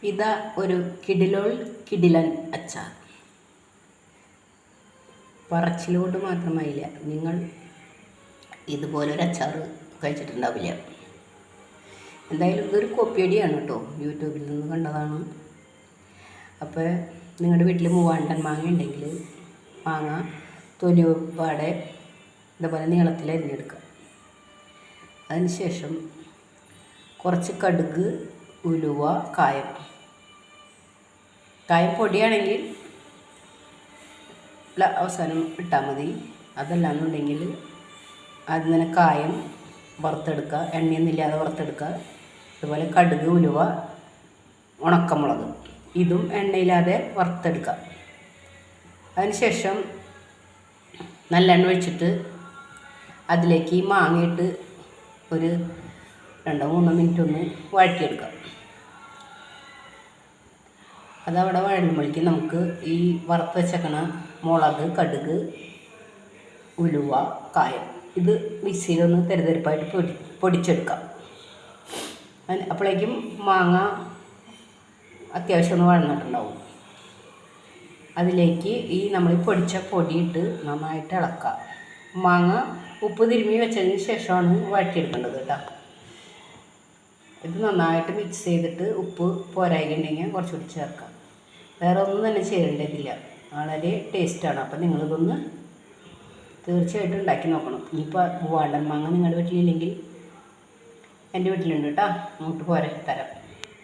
ഇതാ ഒരു കിടിലൻ അച്ചാർ. പറച്ചിലുകൊണ്ട് മാത്രമായില്ല, നിങ്ങൾ ഇതുപോലൊരു അച്ചാർ കഴിച്ചിട്ടുണ്ടാവില്ല. എന്തായാലും ഇതൊരു കോപ്പിയടിയാണ് കേട്ടോ, യൂട്യൂബിൽ നിന്ന് കണ്ടതാണ്. അപ്പോൾ നിങ്ങളുടെ വീട്ടിൽ മൂവാണ്ടൻ മാങ്ങ ഉണ്ടെങ്കിൽ മാങ്ങ തൊലിപാടെ ഇതുപോലെ നീളത്തിൽ അരിഞ്ഞെടുക്കുക. അതിനുശേഷം കുറച്ച് കടുക്, ഉലുവ, കായം പൊടിയാണെങ്കിൽ അവസാനം ഇട്ടാൽ മതി. അതല്ലാന്നുണ്ടെങ്കിൽ ആദ്യം തന്നെ കായം വറുത്തെടുക്കുക, എണ്ണയൊന്നുമില്ലാതെ വറുത്തെടുക്കുക. അതുപോലെ കടുക്, ഉലുവ, ഉണക്കമുളക് ഇതും എണ്ണയില്ലാതെ വറുത്തെടുക്കുക. അതിനുശേഷം നല്ലെണ്ണ ഒഴിച്ചിട്ട് അതിലേക്ക് ഈ മാങ്ങയിട്ട് ഒരു 2-3 മിനിറ്റ് ഒന്ന് വഴറ്റിയെടുക്കുക. അതവിടെ വഴണ്ടുമ്പോഴേക്ക് നമുക്ക് ഈ വറുത്ത് വെച്ചേക്കണ മുളക്, കടുക്, ഉലുവ, കായം ഇത് മിക്സിയിലൊന്ന് തെരുതെരുപ്പായിട്ട് പൊടിച്ചെടുക്കാം. അപ്പോഴേക്കും മാങ്ങ അത്യാവശ്യം ഒന്ന് വഴന്നിട്ടുണ്ടാവും. അതിലേക്ക് ഈ നമ്മൾ പൊടിച്ച പൊടിയിട്ട് നന്നായിട്ട് ഇളക്കുക. മാങ്ങ ഉപ്പ് തിരുമ്മി വെച്ചതിന് ശേഷമാണ് വഴറ്റിയെടുക്കേണ്ടത് കേട്ടോ. ഇത് നന്നായിട്ട് മിക്സ് ചെയ്തിട്ട് ഉപ്പ് പോരായിട്ടുണ്ടെങ്കിൽ കുറച്ചുകൂടി ചേർക്കാം. വേറെ ഒന്നും തന്നെ ചെയ്യേണ്ടതില്ല, വളരെ ടേസ്റ്റാണ്. അപ്പം നിങ്ങളിതൊന്ന് തീർച്ചയായിട്ടും ഉണ്ടാക്കി നോക്കണം. ഇനിയിപ്പോൾ മൂവാണ്ടൻ മാങ്ങ നിങ്ങളുടെ വീട്ടിലില്ലെങ്കിൽ എൻ്റെ വീട്ടിലുണ്ട് കേട്ടോ, അങ്ങോട്ട് പോരെ തരാം.